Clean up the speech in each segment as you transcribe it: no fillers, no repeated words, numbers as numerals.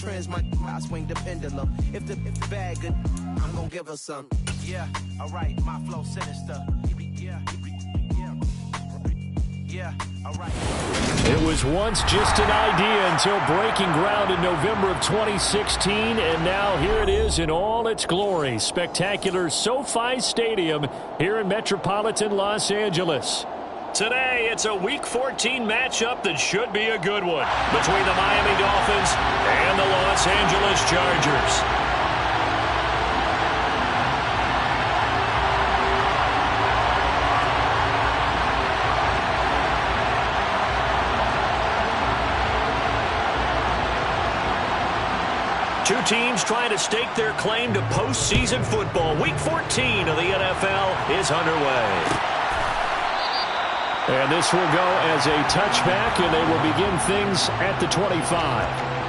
trends, I swing the pendulum. If the bag good, I'm gonna give her some. Yeah, alright, my flow sinister. Yeah, alright. It was once just an idea until breaking ground in November of 2016, and now here it is in all its glory. Spectacular SoFi Stadium here in metropolitan Los Angeles. Today, it's a Week 14 matchup that should be a good one between the Miami Dolphins and the Los Angeles Chargers. Two teams trying to stake their claim to postseason football. Week 14 of the NFL is underway. And this will go as a touchback, and they will begin things at the 25.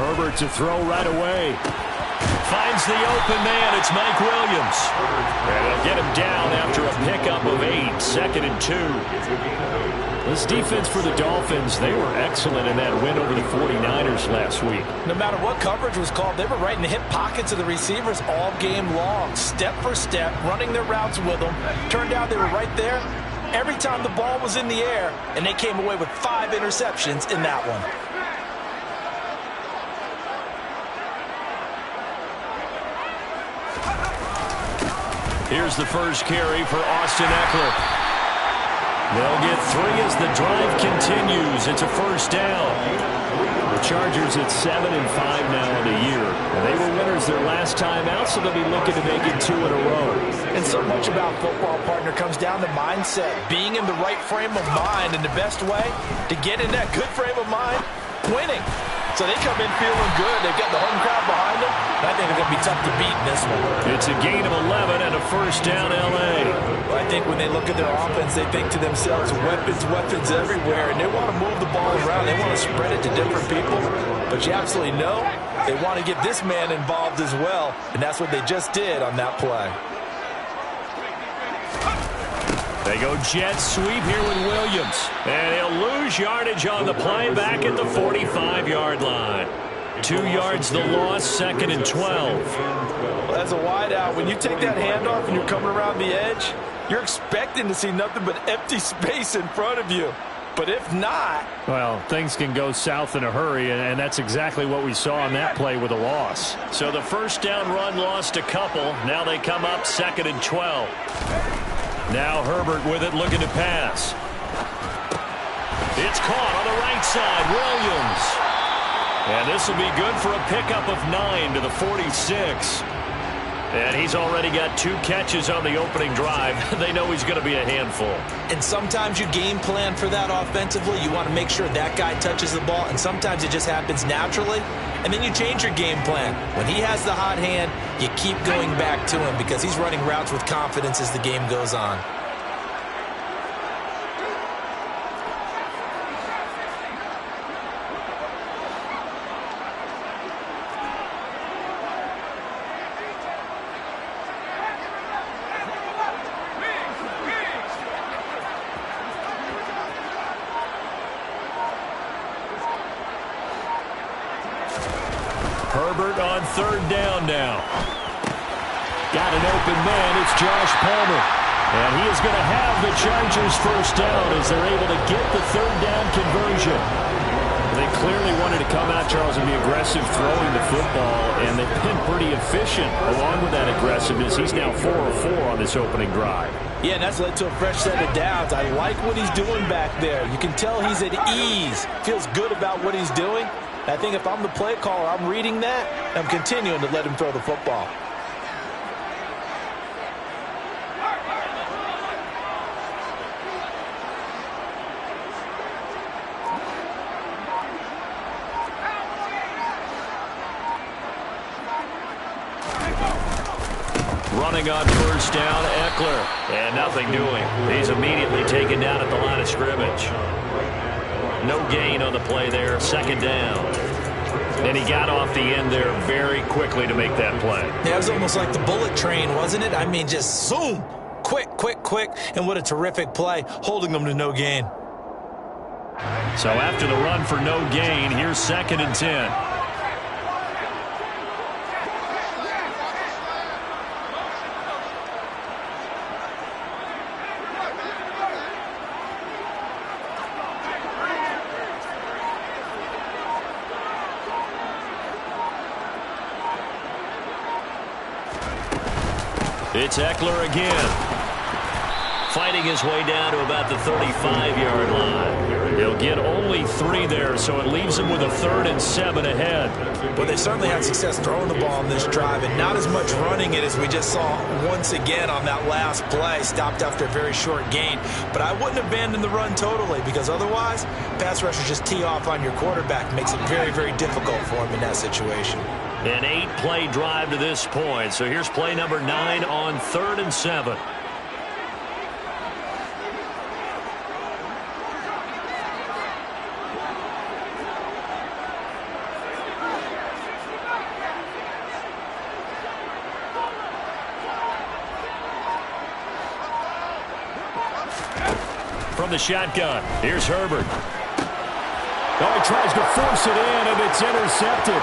Herbert to throw right away. Finds the open man. It's Mike Williams. And they'll get him down after a pickup of 8. 2nd and 2. This defense for the Dolphins, they were excellent in that win over the 49ers last week. No matter what coverage was called, they were right in the hip pockets of the receivers all game long. Step for step, running their routes with them. Turned out they were right there every time the ball was in the air, and they came away with 5 interceptions in that one. Here's the first carry for Austin Eckler. They'll get 3 as the drive continues. It's a first down. The Chargers at 7-5 now in the year. And they were winners their last time out, so they'll be looking to make it 2 in a row. And so much about football, partner, comes down to mindset. Being in the right frame of mind, and the best way to get in that good frame of mind, winning. So they come in feeling good. They've got the home crowd behind them. I think they're going to be tough to beat in this one. It's a gain of 11 and a first down, L.A. Well, I think when they look at their offense, they think to themselves, weapons everywhere, and they want to move the ball around. They want to spread it to different people. But you absolutely know they want to get this man involved as well, and that's what they just did on that play. They go jet sweep here with Williams. And he'll lose yardage on the play back at the 45-yard line. 2 yards the loss, 2nd and 12. Well, as a wideout, when you take that handoff and you're coming around the edge, you're expecting to see nothing but empty space in front of you. But if not... well, things can go south in a hurry, and that's exactly what we saw on that play with a loss. So the first down run lost a couple. Now they come up 2nd and 12. Now Herbert with it, looking to pass. It's caught on the right side. Williams. And this will be good for a pickup of 9 to the 46. And he's already got 2 catches on the opening drive. They know he's going to be a handful. And sometimes you game plan for that offensively. You want to make sure that guy touches the ball, and sometimes it just happens naturally. And then you change your game plan. When he has the hot hand, you keep going back to him because he's running routes with confidence as the game goes on. Herbert on 3rd down now. Got an open man. It's Josh Palmer. And he is going to have the Chargers first down as they're able to get the 3rd down conversion. They clearly wanted to come out, Charles, and be aggressive throwing the football, and they've been pretty efficient along with that aggressiveness. He's now 4 of 4 on this opening drive. Yeah, and that's led to a fresh set of downs. I like what he's doing back there. You can tell he's at ease. Feels good about what he's doing. I think if I'm the play caller, I'm reading that, I'm continuing to let him throw the football. Running on first down, Eckler. And nothing doing. He's immediately taken down at the line of scrimmage. No gain on the play there. Second down. And he got off the end there very quickly to make that play. Yeah, it was almost like the bullet train, wasn't it? I mean, just zoom. Quick, quick, quick. And what a terrific play, holding them to no gain. So after the run for no gain, here's 2nd and 10. It's Eckler again. Fighting his way down to about the 35-yard line. He'll get only 3 there, so it leaves him with a 3rd and 7 ahead. Well, they certainly had success throwing the ball on this drive, and not as much running it as we just saw once again on that last play. Stopped after a very short gain. But I wouldn't abandon the run totally, because otherwise, pass rushers just tee off on your quarterback. Makes it very, very difficult for him in that situation. An 8-play drive to this point. So here's play number 9 on 3rd and 7. From the shotgun, here's Herbert. Oh, he tries to force it in, and it's intercepted.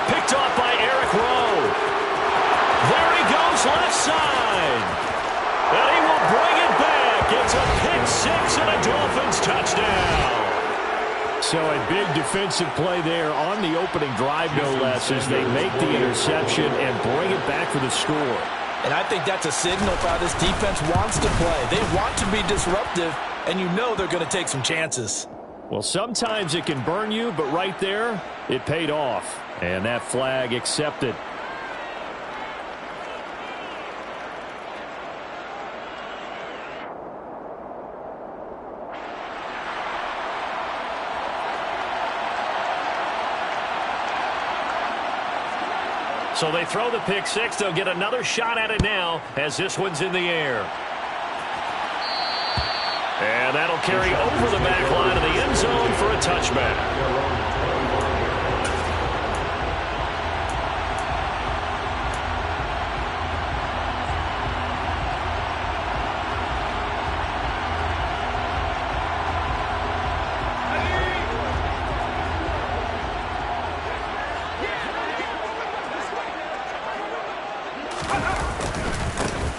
Picked off by Eric Rowe. There he goes, left side. And he will bring it back. It's a pick-6 and a Dolphins touchdown. So a big defensive play there on the opening drive, no less, as they make the interception and bring it back for the score. And I think that's a signal for how this defense wants to play. They want to be disruptive, and you know they're going to take some chances. Well, sometimes it can burn you, but right there, it paid off. And that flag accepted. So they throw the pick-6. They'll get another shot at it now as this one's in the air. And that'll carry over the back line of the end zone for a touchback.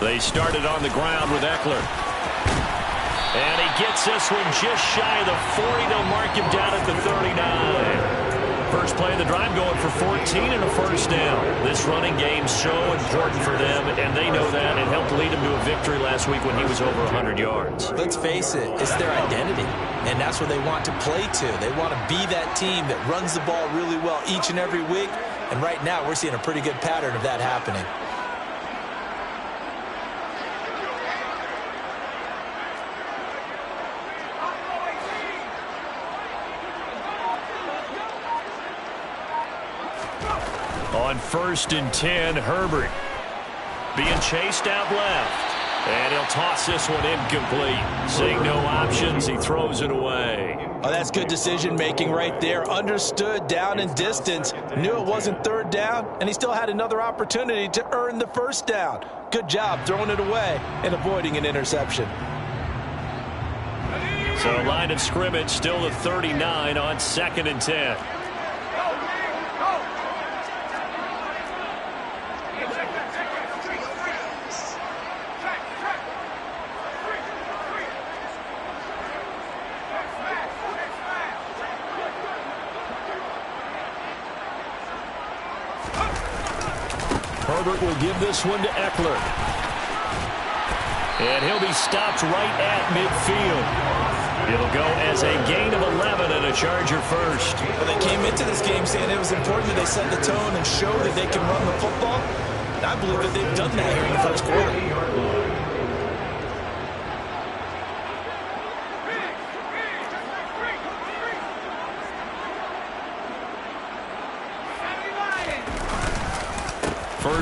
They started on the ground with Eckler. And he gets this one just shy of the 40. They'll mark him down at the 39. First play of the drive going for 14 and a first down. This running game's so important for them, and they know that. It helped lead him to a victory last week when he was over 100 yards. Let's face it, it's their identity, and that's what they want to play to. They want to be that team that runs the ball really well each and every week, and right now we're seeing a pretty good pattern of that happening. On 1st and 10, Herbert being chased out left. And he'll toss this one incomplete. Seeing no options, he throws it away. Oh, that's good decision-making right there. Understood down and distance. Knew it wasn't third down, and he still had another opportunity to earn the first down. Good job throwing it away and avoiding an interception. So line of scrimmage still the 39 on 2nd and 10. Herbert will give this one to Eckler. And he'll be stopped right at midfield. It'll go as a gain of 11 and a Charger first. Well, they came into this game saying it was important that they set the tone and show that they can run the football. And I believe that they've done that here in the first quarter.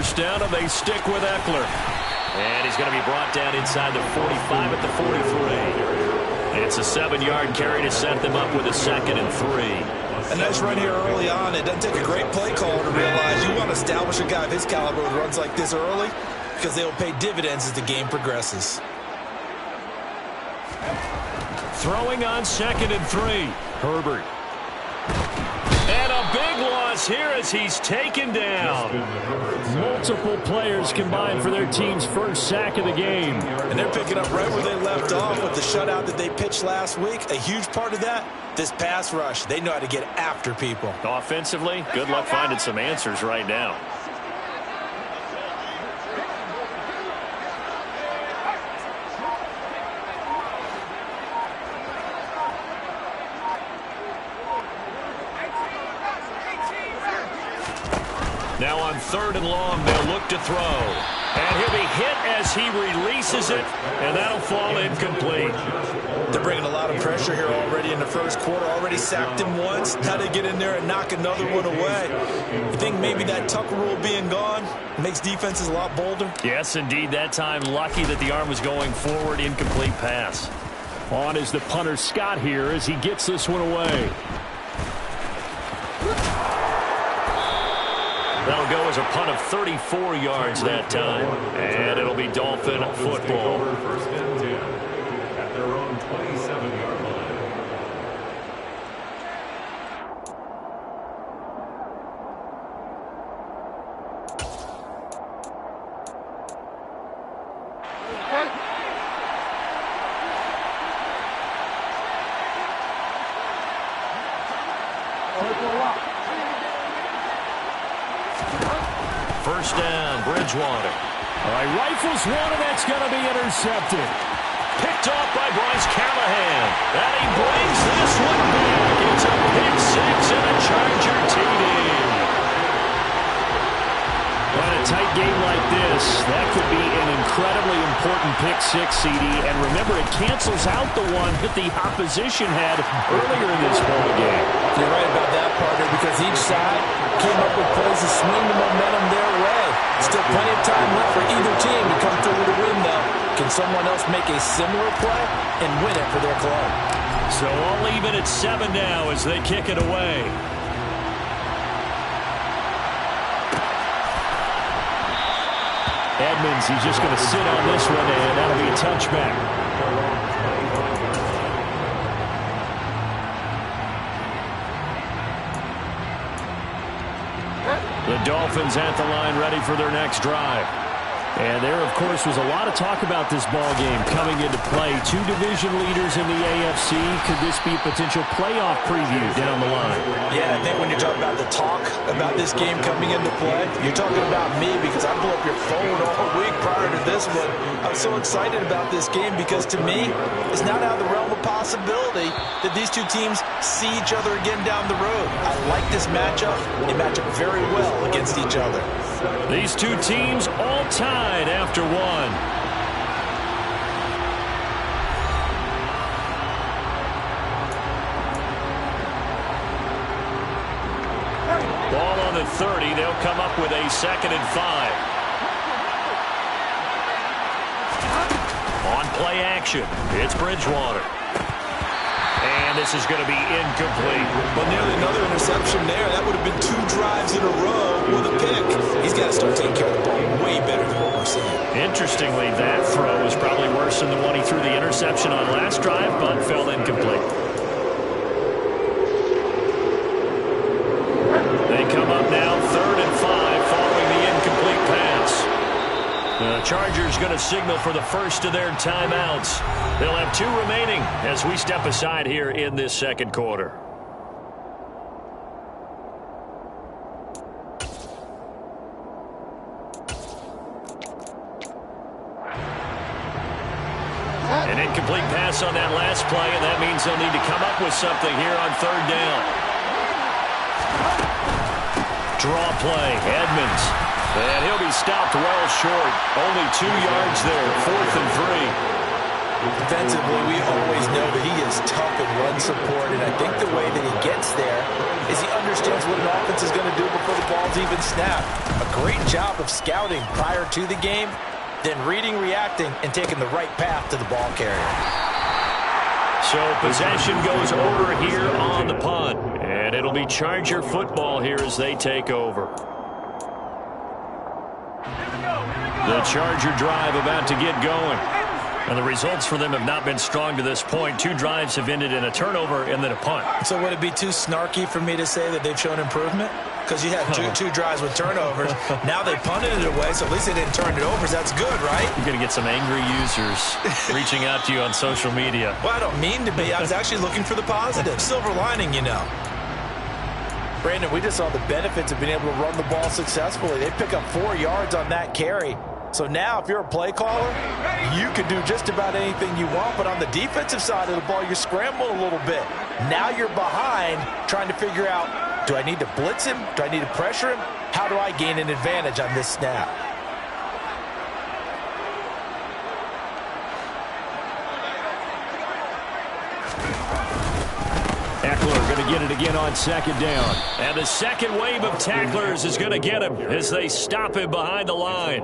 first down, and they stick with Eckler. And he's going to be brought down inside the 45 at the 43. It's a 7-yard carry to set them up with a 2nd and 3. A nice run here early on. It doesn't take a great play call to realize you want to establish a guy of his caliber with runs like this early because they will pay dividends as the game progresses. Throwing on 2nd and 3. Herbert. And a big loss here as he's taken down. Multiple players combined for their team's first sack of the game. And they're picking up right where they left off with the shutout that they pitched last week. A huge part of that, this pass rush. They know how to get after people. Offensively, good luck finding some answers right now. Now on 3rd and long, they'll look to throw. And he'll be hit as he releases it, and that'll fall incomplete. They're bringing a lot of pressure here already in the first quarter. Already sacked him once. Now they get in there and knock another one away. You think maybe that Tucker rule being gone makes defenses a lot bolder? Yes, indeed. That time, lucky that the arm was going forward. Incomplete pass. On is the punter Scott here as he gets this one away. That'll go as a punt of 34 yards that time. And it'll be Dolphin football. First and 10 at their own 27-yard line. First down, Bridgewater. All right, rifles one, and that's going to be intercepted. Picked off by Bryce Callahan. And he brings this one back. It's a pick six and a Charger TD. In a tight game like this, that could be an incredibly important pick six, CD. And remember, it cancels out the one that the opposition had earlier in this ball game. You're right about that, partner, because each side came up with plays to swing the momentum their way. Still plenty of time left for either team to come through with a win, though. Can someone else make a similar play and win it for their club? So I'll leave it at 7 now as they kick it away. Edmonds, he's just going to sit on this one, and that'll be a touchback. The Dolphins at the line ready for their next drive. And there, of course, was a lot of talk about this ball game coming into play. Two division leaders in the AFC. Could this be a potential playoff preview down the line? Yeah, I think when you're talking about the talk about this game coming into play, you're talking about me because I blew up your phone all week prior to this one. I'm so excited about this game because to me, it's not out of the realm of possibility that these two teams see each other again down the road. I like this matchup. They match up very well against each other. These two teams all tied after one. Ball on the 30. They'll come up with a 2nd and 5. On play action, it's Bridgewater. And this is going to be incomplete. But nearly another interception there. That would have been 2 drives in a row with a pick. He's got to start taking care of the ball way better than what we're seeing. Interestingly, that throw was probably worse than the one he threw the interception on last drive, but fell incomplete. They come up now 3rd and 5 following the incomplete pass. The Chargers going to signal for the first of their timeouts. They'll have 2 remaining as we step aside here in this second quarter. An incomplete pass on that last play, and that means they'll need to come up with something here on 3rd down. Draw play, Edmonds. And he'll be stopped well short. Only 2 yards there, 4th and 3. Defensively, we always know that he is tough in run support, and I think the way that he gets there is he understands what an offense is going to do before the ball's even snapped. A great job of scouting prior to the game, then reading, reacting, and taking the right path to the ball carrier. So possession goes over here on the punt, and it'll be Charger football here as they take over. The Charger drive about to get going. And the results for them have not been strong to this point. 2 drives have ended in a turnover and then a punt. So would it be too snarky for me to say that they've shown improvement? Because you had two drives with turnovers. Now they punted it away, so at least they didn't turn it over. So that's good, right? You're going to get some angry users reaching out to you on social media. Well, I don't mean to be. I was actually looking for the positive. Silver lining, you know. Brandon, we just saw the benefits of being able to run the ball successfully. They pick up 4 yards on that carry. So now if you're a play caller, you can do just about anything you want. But on the defensive side of the ball, you're scrambling a little bit. Now you're behind trying to figure out, do I need to blitz him? Do I need to pressure him? How do I gain an advantage on this snap? Eckler going to get it again on 2nd down. And the second wave of tacklers is going to get him as they stop him behind the line.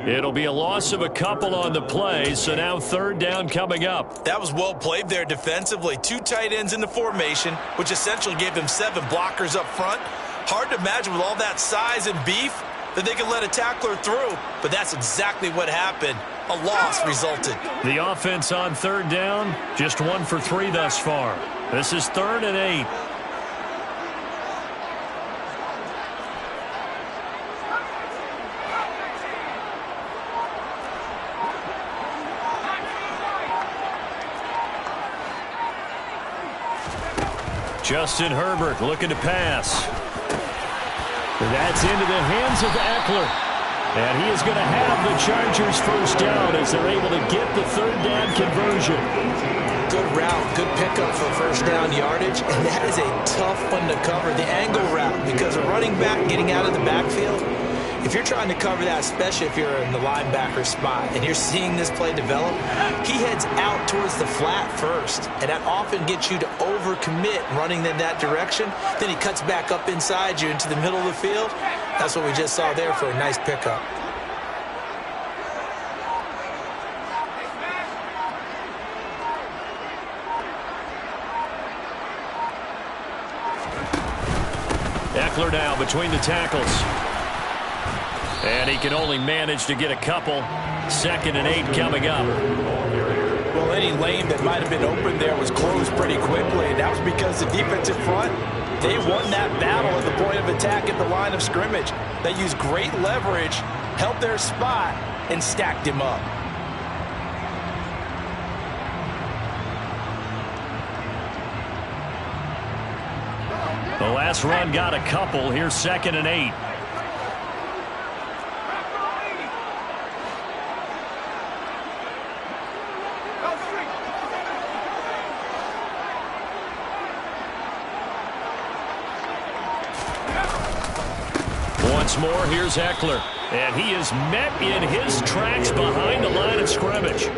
It'll be a loss of a couple on the play, so now 3rd down coming up. That was well played there defensively. 2 tight ends in the formation, which essentially gave them 7 blockers up front. Hard to imagine with all that size and beef that they could let a tackler through, but that's exactly what happened. A loss resulted. The offense on 3rd down, just 1 for 3 thus far. This is 3rd and 8. Justin Herbert looking to pass. That's into the hands of Eckler. And he is going to have the Chargers 1st down as they're able to get the 3rd down conversion. Good route, good pickup for 1st down yardage, and that is a tough one to cover, the angle route, because a running back getting out of the backfield, if you're trying to cover that, especially if you're in the linebacker spot and you're seeing this play develop, he heads out towards the flat first, and that often gets you to overcommit running in that direction. Then he cuts back up inside you into the middle of the field. That's what we just saw there for a nice pickup. Eckler now between the tackles. And he can only manage to get a couple. 2nd and 8 coming up. Well, any lane that might have been open there was closed pretty quickly, and that was because the defensive front, they won that battle at the point of attack at the line of scrimmage. They used great leverage, held their spot, and stacked him up. The last run got a couple. Here's 2nd and 8. Once more, here's Eckler. And he is met in his tracks behind the line of scrimmage.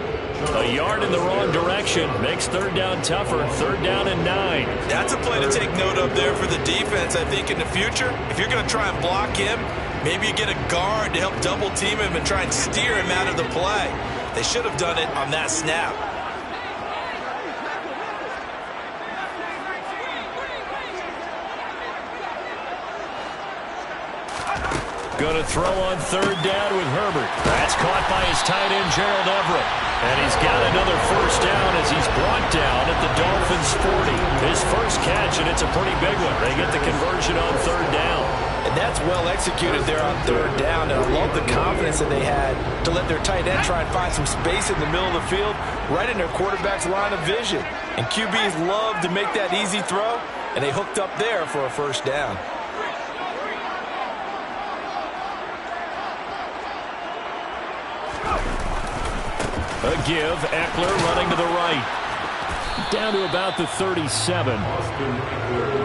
A yard in the wrong direction makes 3rd down tougher. 3rd down and 9. That's a play to take note of there for the defense, I think, in the future. If you're going to try and block him, maybe you get a guard to help double team him and try and steer him out of the play. They should have done it on that snap. Going to throw on 3rd down with Herbert. That's caught by his tight end, Gerald Everett. And he's got another 1st down as he's brought down at the Dolphins' 40. His first catch, and it's a pretty big one. They get the conversion on 3rd down. And that's well executed there on 3rd down. And I love the confidence that they had to let their tight end try and find some space in the middle of the field, right in their quarterback's line of vision. And QBs love to make that easy throw, and they hooked up there for a 1st down. A give, Eckler running to the right. Down to about the 37.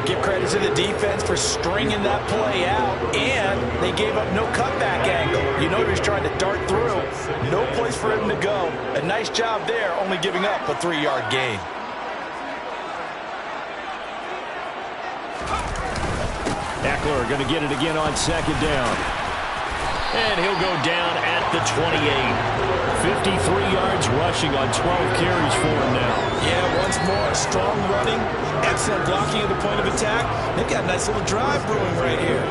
Give credit to the defense for stringing that play out, and they gave up no cutback angle. You know he was trying to dart through. No place for him to go. A nice job there, only giving up a 3-yard gain. Eckler going to get it again on second down. And he'll go down at the 28. 53 yards rushing on 12 carries for him now. Yeah, once more, strong running, excellent blocking at the point of attack. They've got a nice little drive brewing right here.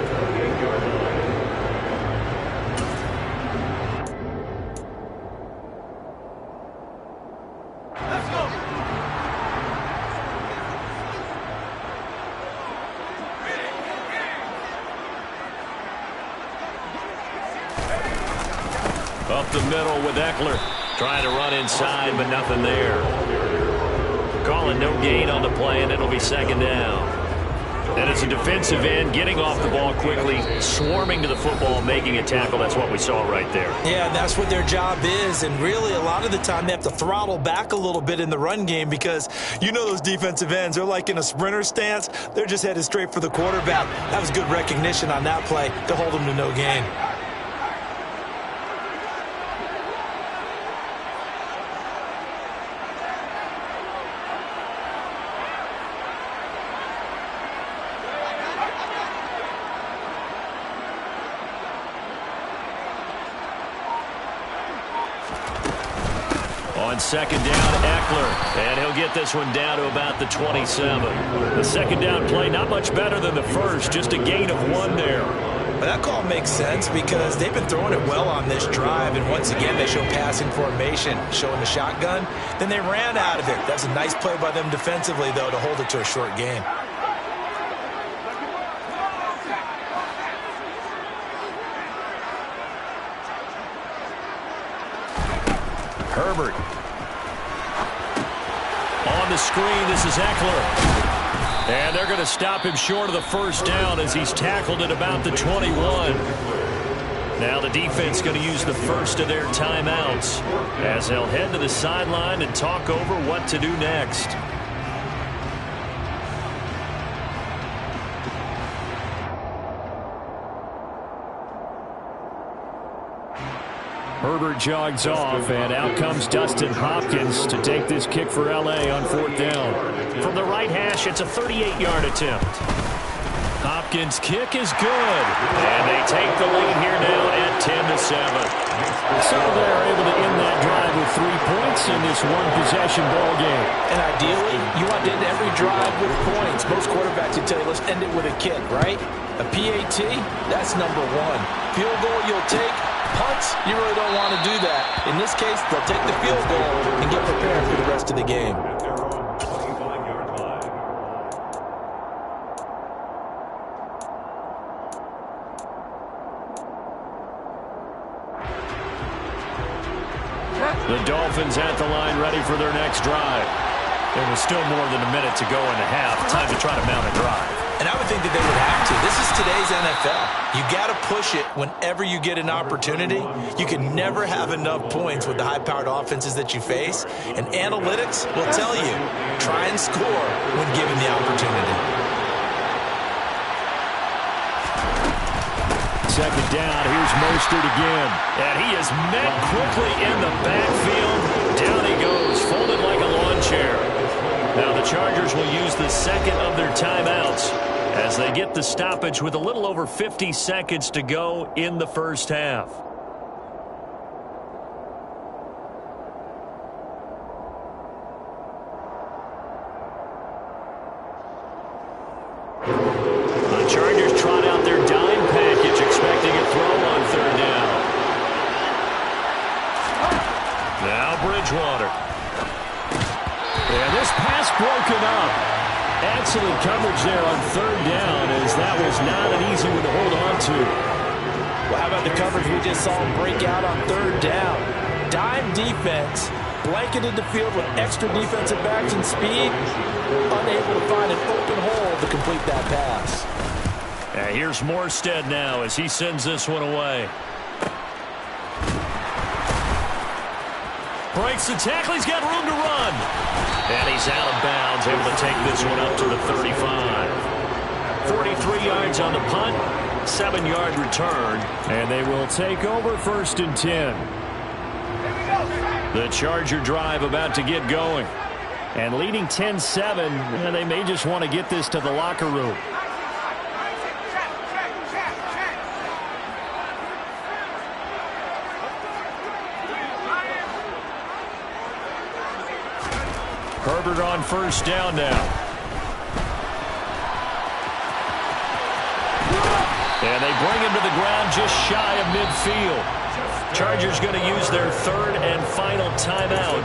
Up the middle with Eckler. Trying to run inside, but nothing there. Calling no gain on the play, and it'll be second down. And it's a defensive end getting off the ball quickly, swarming to the football, making a tackle. That's what we saw right there. Yeah, and that's what their job is. And really, a lot of the time, they have to throttle back a little bit in the run game because you know those defensive ends, they're like in a sprinter stance. They're just headed straight for the quarterback. That was good recognition on that play to hold them to no gain. On second down, Eckler. And he'll get this one down to about the 27. The second down play, not much better than the first. Just a gain of 1 there. But that call makes sense because they've been throwing it well on this drive. And once again, they show passing formation, showing the shotgun. Then they ran out of it. That's a nice play by them defensively, though, to hold it to a short gain. Herbert. On the screen, this is Eckler. And they're going to stop him short of the first down as he's tackled at about the 21. Now the defense going to use the first of their timeouts as they'll head to the sideline and talk over what to do next. Herbert jogs off, and out comes Dustin Hopkins to take this kick for L.A. on 4th down. From the right hash, it's a 38-yard attempt. Hopkins' kick is good. And they take the lead here now at 10-7. So they're able to end that drive with 3 points in this one-possession ball game. And ideally, you want to end every drive with points. Most quarterbacks would tell you, let's end it with a kick, right? A PAT, that's number 1. Field goal you'll take. Punts, you really don't want to do that. In this case, they'll take the field goal and get prepared for the rest of the game. The Dolphins at the line, ready for their next drive. There was still more than a minute to go in the half. Time to try to mount a drive. And I would think that they would have to. This is today's NFL. You got to push it whenever you get an opportunity. You can never have enough points with the high-powered offenses that you face. And analytics will tell you, try and score when given the opportunity. Second down, here's Mostert again. And he is met quickly in the backfield. Down he goes, folded like a lawn chair. Now the Chargers will use the second of their timeouts as they get the stoppage with a little over 50 seconds to go in the first half. The Chargers trot out their dime package, expecting a throw on third down. Now Bridgewater. And this pass broken up. Excellent coverage there on third down, as that was not an easy one to hold on to. Well, how about the coverage we just saw him break out on third down? Dime defense, blanketed the field with extra defensive backs and speed, unable to find an open hole to complete that pass. And here's Morstead now as he sends this one away. Breaks the tackle. He's got room to run. And he's out of bounds, able to take this one up to the 35. 43 yards on the punt, 7-yard return. And they will take over 1st and 10. The Charger drive about to get going. And leading 10-7, and they may just want to get this to the locker room. Herbert on 1st down now. And they bring him to the ground just shy of midfield. Chargers going to use their 3rd and final timeout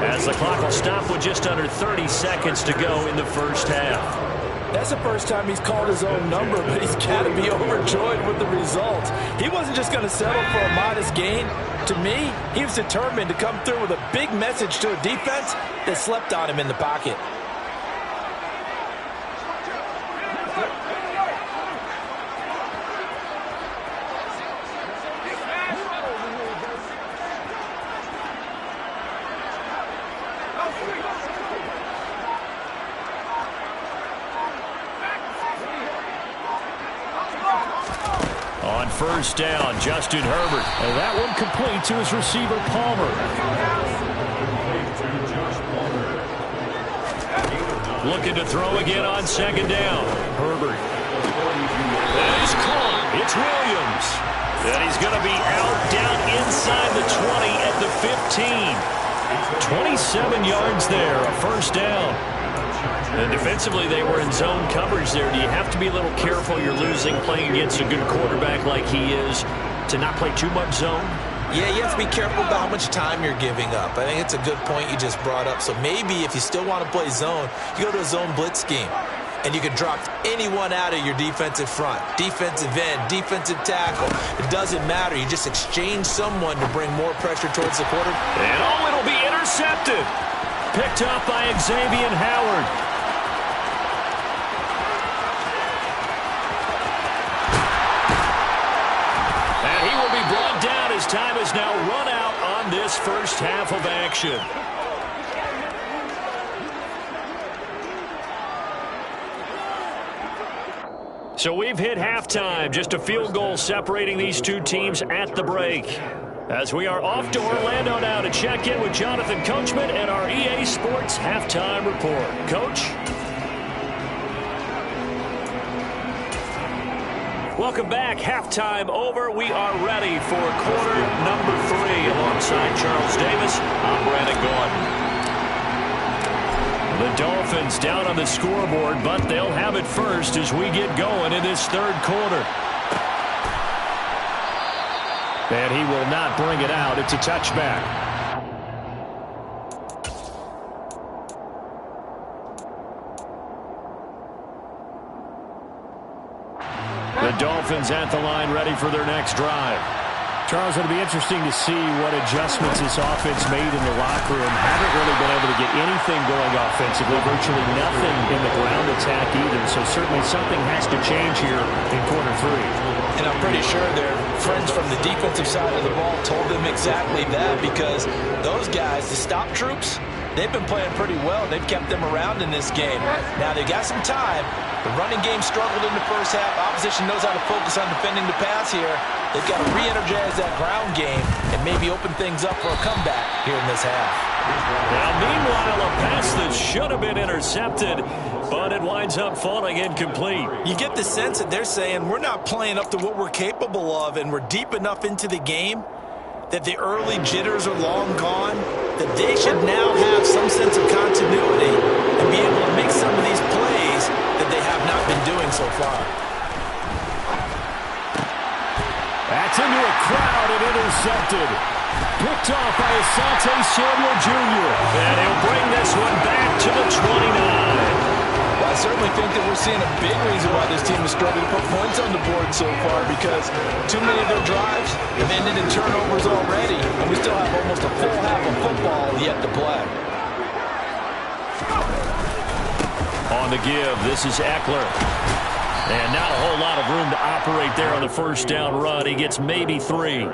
as the clock will stop with just under 30 seconds to go in the 1st half. That's the first time he's called his own number, but he's got to be overjoyed with the result. He wasn't just going to settle for a modest gain. To me, he was determined to come through with a big message to a defense that slept on him in the pocket. On 1st down, Justin Herbert. And that one complete to his receiver, Palmer. Looking to throw again on 2nd down. Herbert. And he's caught. It's Williams. And he's going to be out down inside the 20 at the 15. 27 yards there, a 1st down. And defensively, they were in zone coverage there. Do you have to be a little careful? You're losing, playing against a good quarterback like he is, to not play too much zone? Yeah, you have to be careful about how much time you're giving up. I think it's a good point you just brought up. So maybe if you still want to play zone, you go to a zone blitz scheme. And you can drop anyone out of your defensive front. Defensive end, defensive tackle. It doesn't matter. You just exchange someone to bring more pressure towards the quarterback. And it'll be intercepted. Picked up by Xavier Howard. Brought down as time has now run out on this 1st half of action. So we've hit halftime, just a field goal separating these two teams at the break. As we are off to Orlando now to check in with Jonathan Coachman and our EA Sports Halftime Report. Coach? Welcome back. Halftime over. We are ready for quarter number 3. Alongside Charles Davis, I'm Brandon Gaudin. The Dolphins down on the scoreboard, but they'll have it first as we get going in this 3rd quarter. And he will not bring it out. It's a touchback. The Dolphins at the line, ready for their next drive. Charles, it'll be interesting to see what adjustments this offense made in the locker room. Haven't really been able to get anything going offensively, virtually nothing in the ground attack either. So certainly something has to change here in quarter 3. And I'm pretty sure their friends from the defensive side of the ball told them exactly that, because those guys, the stop troops, they've been playing pretty well. They've kept them around in this game. Now they got some time. The running game struggled in the 1st half. Opposition knows how to focus on defending the pass here. They've got to re-energize that ground game and maybe open things up for a comeback here in this half. Now, meanwhile, a pass that should have been intercepted, but it winds up falling incomplete. You get the sense that they're saying we're not playing up to what we're capable of, and we're deep enough into the game that the early jitters are long gone, that they should now have some sense of continuity and be able to make some of these plays that they have not been doing so far. That's into a crowd and intercepted. Picked off by Asante Samuel Jr. And he'll bring this one back to the 29. Well, I certainly think that we're seeing a big reason why this team is struggling to put points on the board so far, because too many of their drives have ended in turnovers already, and we still have almost a full half of football yet to play. On the give, this is Eckler. And not a whole lot of room to operate there on the 1st down run. He gets maybe 3.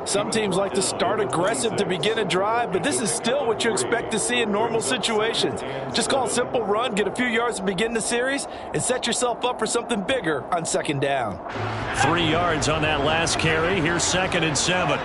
Some teams like to start aggressive to begin a drive, but this is still what you expect to see in normal situations. Just call a simple run, get a few yards to begin the series, and set yourself up for something bigger on second down. 3 yards on that last carry. Here's 2nd and 7.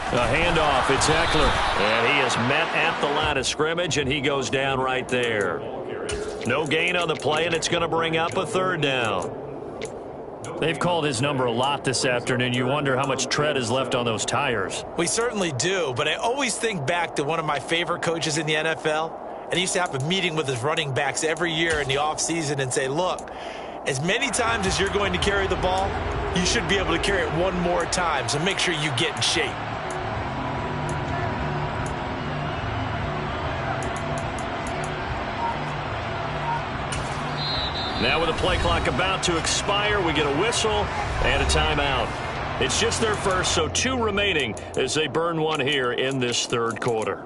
A handoff, it's Eckler. And he is met at the line of scrimmage, and he goes down right there. No gain on the play, and it's going to bring up a 3rd down. They've called his number a lot this afternoon. You wonder how much tread is left on those tires. We certainly do, but I always think back to one of my favorite coaches in the NFL, and he used to have a meeting with his running backs every year in the offseason and say, look, as many times as you're going to carry the ball, you should be able to carry it one more time, so make sure you get in shape. Now with the play clock about to expire, we get a whistle and a timeout. It's just their first, so 2 remaining as they burn one here in this 3rd quarter.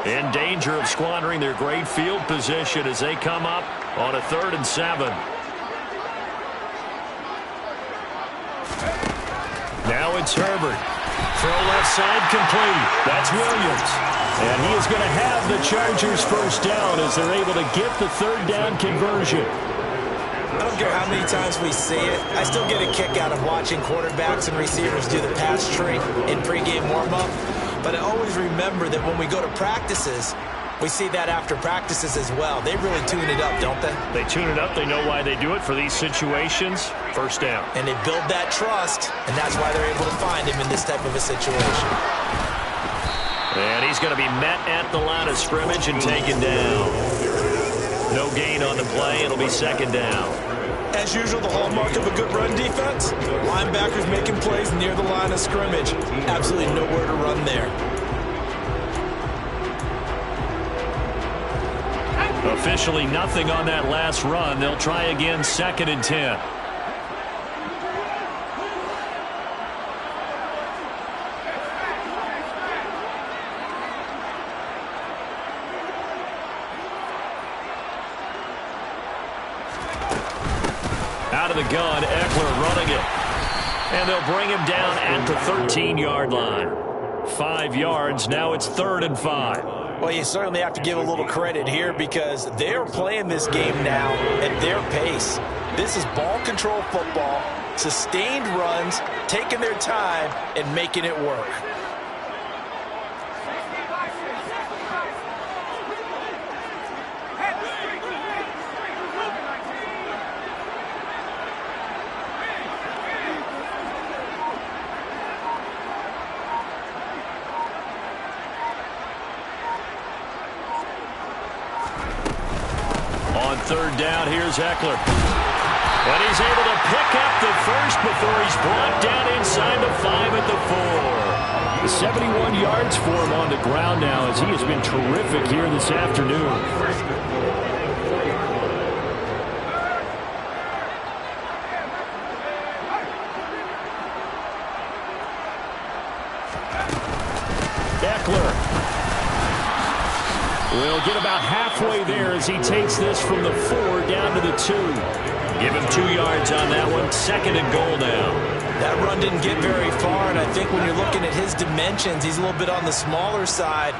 In danger of squandering their great field position as they come up on a 3rd and 7. Now it's Herbert. Throw left side complete. That's Williams. And he is going to have the Chargers first down as they're able to get the 3rd down conversion. I don't care how many times we see it. I still get a kick out of watching quarterbacks and receivers do the pass tree in pregame warm-up. But I always remember that when we go to practices, we see that after practices as well. They really tune it up, don't they? They tune it up. They know why they do it for these situations. First down. And they build that trust, and that's why they're able to find him in this type of a situation. And he's going to be met at the line of scrimmage and taken down. No gain on the play. It'll be 2nd down. As usual, the hallmark of a good run defense, linebackers making plays near the line of scrimmage. Absolutely nowhere to run there. Officially nothing on that last run. They'll try again, 2nd and 10. Out of the gun, Eckler running it. And they'll bring him down at the 13-yard line. 5 yards, now it's 3rd and 5. Well, you certainly have to give a little credit here because they're playing this game now at their pace. This is ball control football, sustained runs, taking their time, and making it work. On 3rd down, here's Eckler. And he's able to pick up the first before he's brought down inside the 5 at the 4. 71 yards for him on the ground now as he has been terrific here this afternoon. Eckler will get about halfway there as he takes this from the 4 down to the 2. Give him 2 yards on that one. 2nd and goal now. That run didn't get very far, and I think when you're looking at his dimensions, he's a little bit on the smaller side.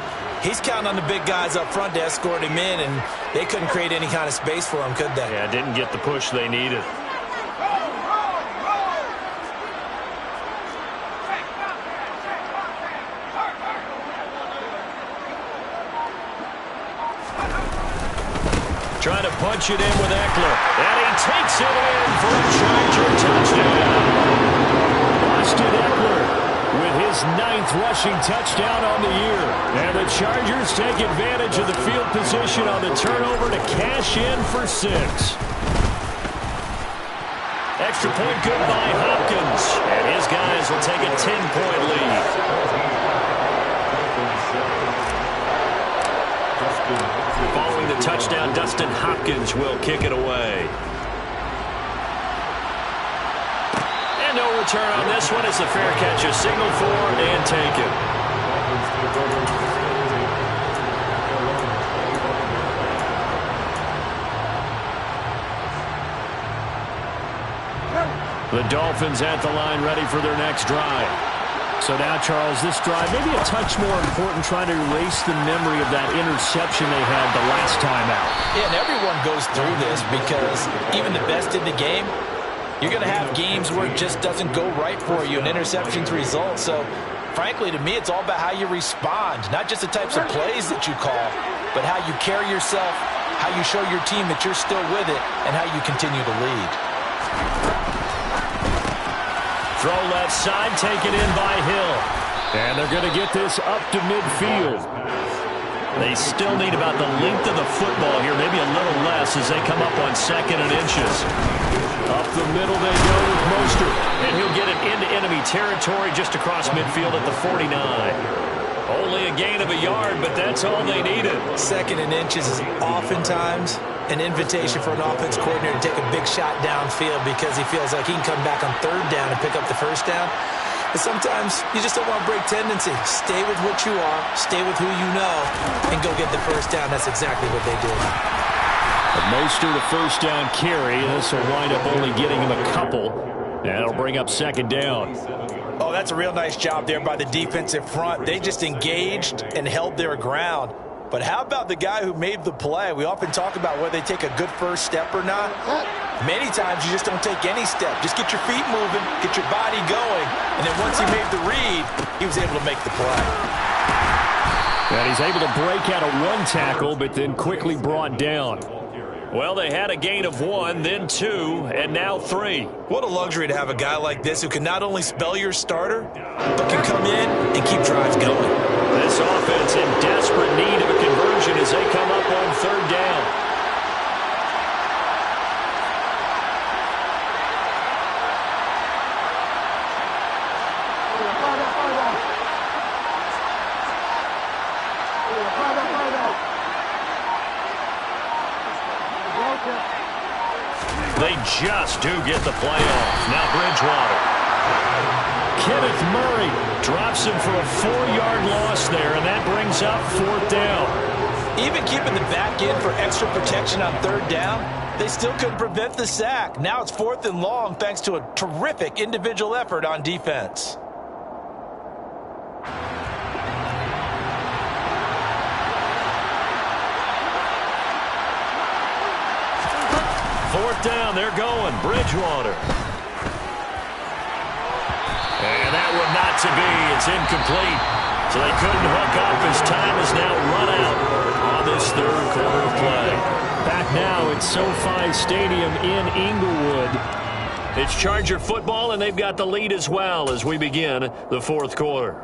He's counting on the big guys up front to escort him in, and they couldn't create any kind of space for him, could they? Yeah, didn't get the push they needed. Trying to punch it in with Eckler. And he takes it in for a Charger touchdown. Austin Eckler with his 9th rushing touchdown on the year. And the Chargers take advantage of the field position on the turnover to cash in for 6. Extra point good by Hopkins. And his guys will take a 10-point lead. Following the a touchdown. Dustin Hopkins will kick it away. And no return on this one as the fair catch is signaled for and taken. The Dolphins at the line ready for their next drive. So now, Charles, this drive maybe a touch more important, trying to erase the memory of that interception they had the last time out. Yeah, and everyone goes through this because even the best in the game, you're going to have games where it just doesn't go right for you, and interceptions result. So, frankly, to me, it's all about how you respond, not just the types of plays that you call, but how you carry yourself, how you show your team that you're still with it, and how you continue to lead. Throw left side, taken in by Hill. And they're going to get this up to midfield. They still need about the length of the football here, maybe a little less as they come up on 2nd and inches. Up the middle they go with Mostert. And he'll get it into enemy territory just across midfield at the 49. Only a gain of a yard, but that's all they needed. 2nd and inches is oftentimes an invitation for an offense coordinator to take a big shot downfield because he feels like he can come back on 3rd down and pick up the 1st down. But sometimes you just don't want to break tendency. Stay with what you are, stay with who you know, and go get the 1st down. That's exactly what they did. Mostert a 1st down carry. This will wind up only getting him a couple. That'll bring up 2nd down. Oh, that's a real nice job there by the defensive front. They just engaged and held their ground. But how about the guy who made the play? We often talk about whether they take a good first step or not. Many times you just don't take any step. Just get your feet moving, get your body going, and then once he made the read, he was able to make the play. And he's able to break out of 1 tackle, but then quickly brought down. Well, they had a gain of 1, then 2, and now 3. What a luxury to have a guy like this who can not only spell your starter, but can come in and keep drives going. This offense in desperate need of a conversion as they come up on 3rd down. They just do get the play off. Now Bridgewater. Kenneth Murray drops him for a 4-yard loss there, and that brings up 4th down. Even keeping the back end for extra protection on 3rd down, they still couldn't prevent the sack. Now it's 4th and long thanks to a terrific individual effort on defense. Fourth down, they're going. Bridgewater. And that one not to be. It's incomplete. So they couldn't hook up as time is now run out on this 3rd quarter play. Back now at SoFi Stadium in Inglewood. It's Charger football, and they've got the lead as well as we begin the 4th quarter.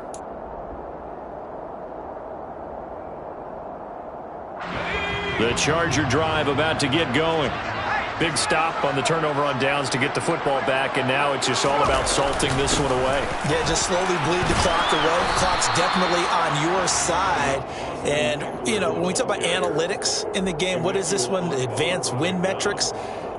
The Charger drive about to get going. Big stop on the turnover on downs to get the football back, and now it's just all about salting this one away. Yeah, just slowly bleed the clock away. The clock's definitely on your side. And, you know, when we talk about analytics in the game, what is this one? Advanced win metrics?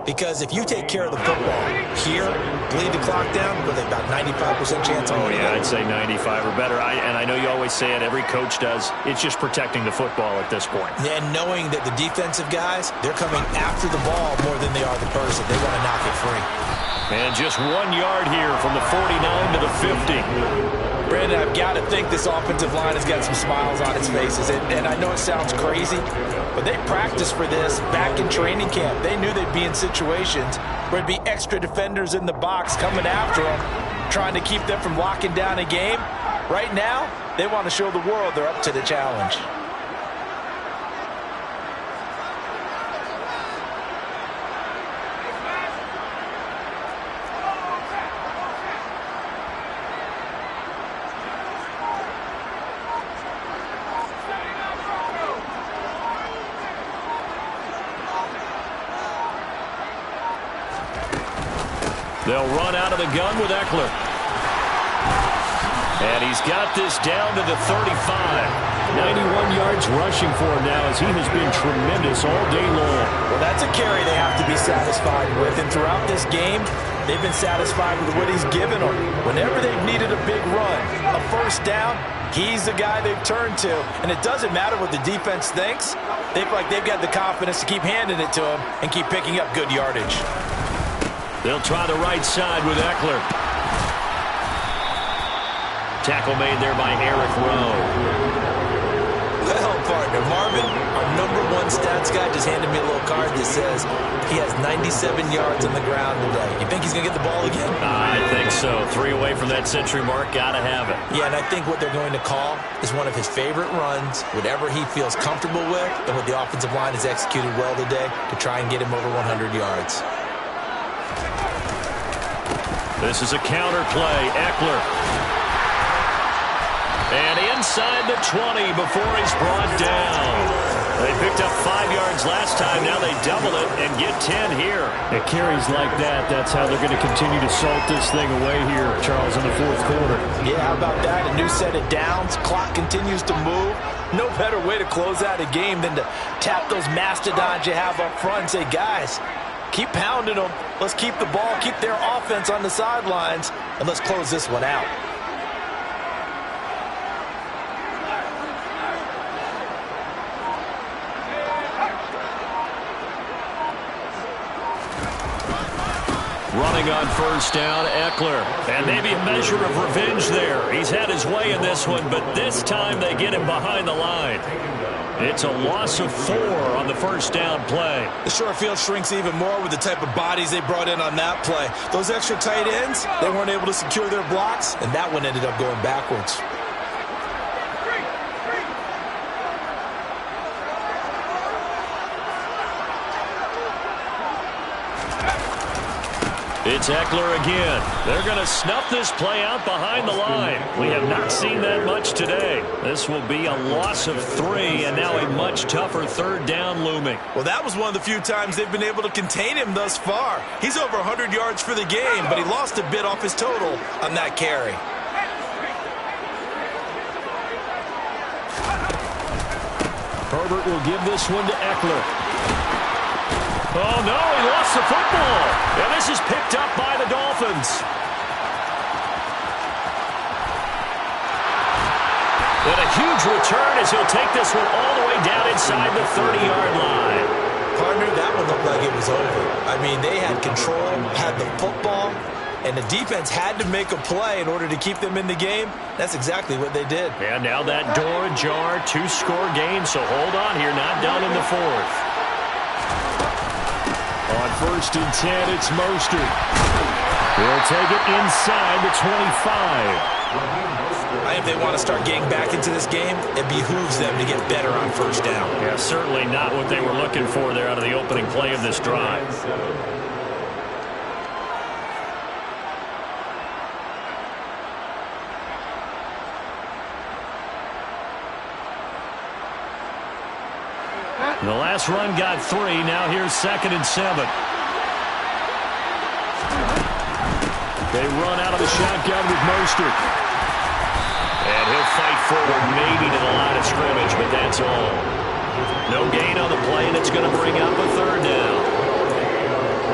Because if you take care of the football here, bleed the clock down, with about 95% chance on winning. Yeah, I'd say 95 or better. And I know you always say it, every coach does. It's just protecting the football at this point. And knowing that the defensive guys, they're coming after the ball more than they are the person. They want to knock it free. And just 1 yard here from the 49 to the 50. Brandon, I've got to think this offensive line has got some smiles on its faces. And I know it sounds crazy, but they practiced for this back in training camp. They knew they'd be in situations where there'd be extra defenders in the box coming after them, trying to keep them from locking down a game. Right now, they want to show the world they're up to the challenge. They'll run out of the gun with Eckler. And he's got this down to the 35. 91 yards rushing for him now as he has been tremendous all day long. Well, that's a carry they have to be satisfied with. And throughout this game, they've been satisfied with what he's given them. Whenever they've needed a big run, a first down, he's the guy they've turned to. And it doesn't matter what the defense thinks. They feel like they've got the confidence to keep handing it to him and keep picking up good yardage. They'll try the right side with Eckler. Tackle made there by Eric Rowe. Well, partner, Marvin, our #1 stats guy, just handed me a little card that says he has 97 yards on the ground today. You think he's going to get the ball again? I think so. 3 away from that century mark. Got to have it. Yeah, and I think what they're going to call is one of his favorite runs, whatever he feels comfortable with, and what the offensive line has executed well today to try and get him over 100 yards. This is a counter play. Eckler. And inside the 20 before he's brought down. They picked up 5 yards last time. Now they double it and get 10 here. It carries like that. That's how they're going to continue to salt this thing away here, Charles, in the fourth quarter. Yeah, how about that? A new set of downs. Clock continues to move. No better way to close out a game than to tap those mastodons you have up front and say, guys, keep pounding them. Let's keep the ball, keep their offense on the sidelines, and let's close this one out. Running on first down, Eckler. And maybe a measure of revenge there. He's had his way in this one, but this time they get him behind the line. It's a loss of 4 on the first down play. The short field shrinks even more with the type of bodies they brought in on that play. Those extra tight ends, they weren't able to secure their blocks, and that one ended up going backwards. It's Eckler again. They're going to snuff this play out behind the line. We have not seen that much today. This will be a loss of 3, and now a much tougher third down looming. Well, that was one of the few times they've been able to contain him thus far. He's over 100 yards for the game, but he lost a bit off his total on that carry. Herbert will give this one to Eckler. Oh, no, he lost the football. And this is picked up by the Dolphins. And a huge return as he'll take this one all the way down inside the 30-yard line. Partner, that one looked like it was over. I mean, they had control, had the football, and the defense had to make a play in order to keep them in the game. That's exactly what they did. And now that door ajar, 2-score game, so hold on here, not done in the fourth. On first and 10, it's Mostert. He'll take it inside the 25. I think they want to start getting back into this game. It behooves them to get better on first down. Yeah, certainly not what they were looking for there out of the opening play of this drive. The last run got 3. Now here's 2nd and 7. They run out of the shotgun with Mostert. And he'll fight forward maybe to the line of scrimmage, but that's all. No gain on the play, and it's going to bring up a 3rd down.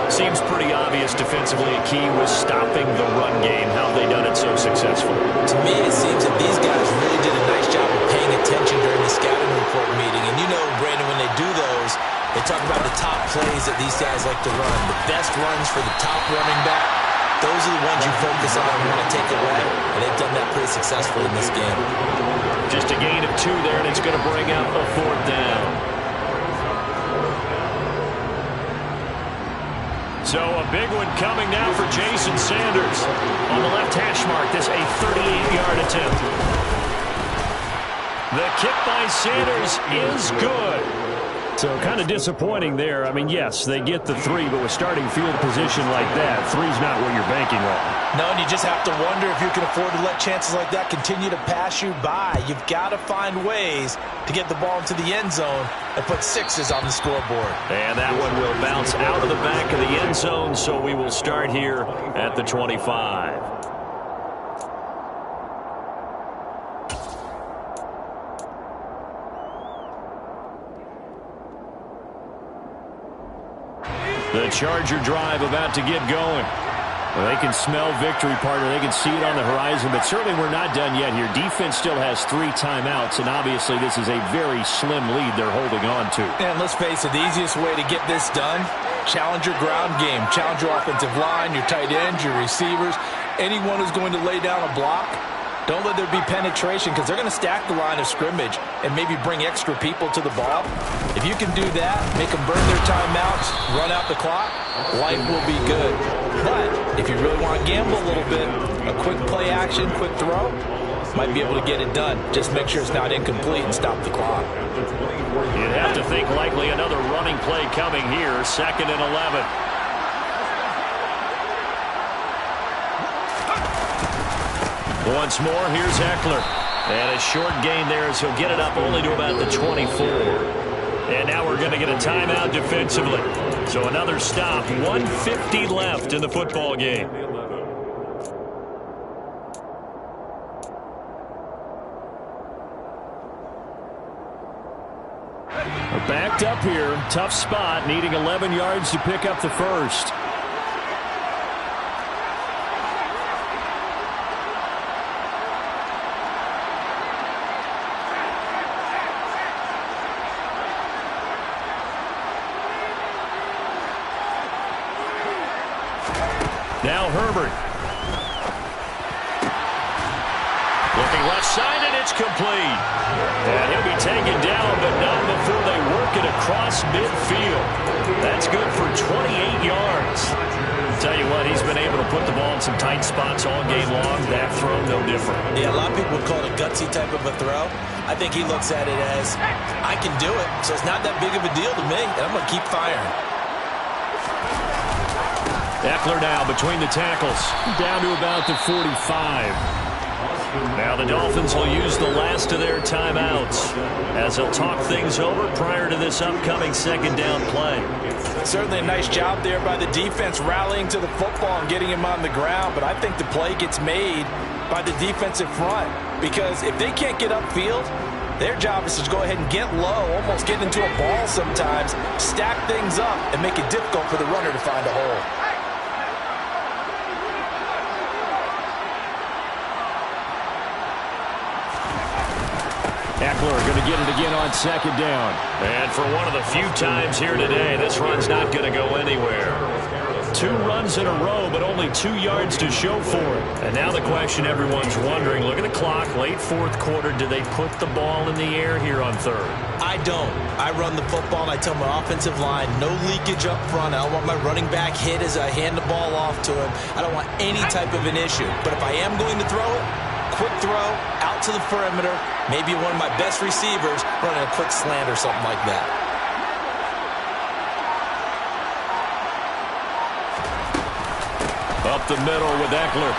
Seems pretty obvious defensively a key was stopping the run game. How have they done it so successfully? To me, it seems that these guys really did a nice job of paying attention during the scouting report meeting. And you know, Brandon, when they do those, they talk about the top plays that these guys like to run. The best runs for the top running back. Those are the ones you focus on and want to take away. And they've done that pretty successfully in this game. Just a gain of 2 there, and it's going to bring up a 4th down. So a big one coming now for Jason Sanders. On the left hash mark, this a 38-yard attempt. The kick by Sanders is good. So kind of disappointing there. I mean, yes, they get the 3, but with starting field position like that, 3's not what you're banking on. No, and you just have to wonder if you can afford to let chances like that continue to pass you by. You've got to find ways to get the ball into the end zone and put 6s on the scoreboard. And that one will bounce out of the back of the end zone, so we will start here at the 25. Charger drive about to get going. Well, they can smell victory, partner. They can see it on the horizon, but certainly we're not done yet here. Defense still has 3 timeouts, and obviously this is a very slim lead they're holding on to. And let's face it, the easiest way to get this done, challenge your ground game. Challenge your offensive line, your tight ends, your receivers, anyone who's going to lay down a block. Don't let there be penetration because they're going to stack the line of scrimmage and maybe bring extra people to the ball. If you can do that, make them burn their timeouts, run out the clock, life will be good. But if you really want to gamble a little bit, a quick play action, quick throw, might be able to get it done. Just make sure it's not incomplete and stop the clock. You'd have to think likely another running play coming here, 2nd and 11. Once more, here's Ekeler. And a short gain there as he'll get it up only to about the 24. And now we're going to get a timeout defensively. So another stop, 1:50 left in the football game. We're backed up here. Tough spot, needing 11 yards to pick up the first. Now Herbert. Looking left side, and it's complete. And he'll be taken down, but not before they work it across midfield. That's good for 28 yards. Tell you what, he's been able to put the ball in some tight spots all game long. That throw, no different. Yeah, a lot of people would call it a gutsy type of a throw. I think he looks at it as, I can do it, so it's not that big of a deal to me, and I'm going to keep firing. Ekeler now between the tackles. Down to about the 45. Now the Dolphins will use the last of their timeouts as they'll talk things over prior to this upcoming 2nd down play. Certainly a nice job there by the defense rallying to the football and getting him on the ground, but I think the play gets made by the defensive front because if they can't get upfield, their job is to go ahead and get low, almost get into a ball sometimes, stack things up, and make it difficult for the runner to find a hole. Ekeler going to get it again on 2nd down. And for one of the few times here today, this run's not going to go anywhere. 2 runs in a row, but only 2 yards to show for it. And now the question everyone's wondering, look at the clock, late 4th quarter, do they put the ball in the air here on 3rd? I don't. I run the football, and I tell my offensive line, no leakage up front. I don't want my running back hit as I hand the ball off to him. I don't want any type of an issue. But if I am going to throw it, quick throw, out to the perimeter, maybe one of my best receivers running a quick slant or something like that. Up the middle with Ekeler.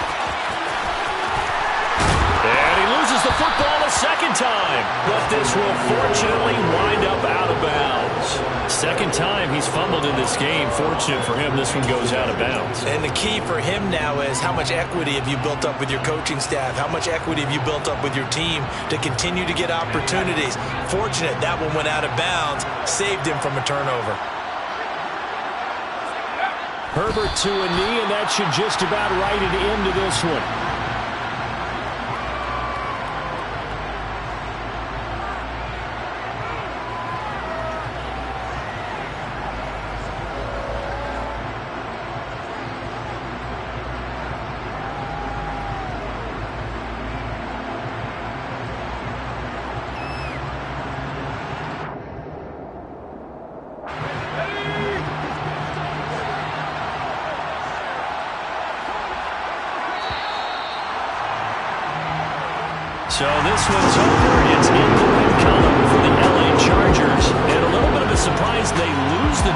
And he loses the football a 2nd time. But this will fortunately wind up out of bounds. 2nd time he's fumbled in this game. Fortunate for him, this one goes out of bounds. And the key for him now is how much equity have you built up with your coaching staff? How much equity have you built up with your team to continue to get opportunities? Fortunate that one went out of bounds, saved him from a turnover. Herbert to a knee, and that should just about write it into this one. So this one's over. It's in the win column for the LA Chargers. And a little bit of a surprise, they lose the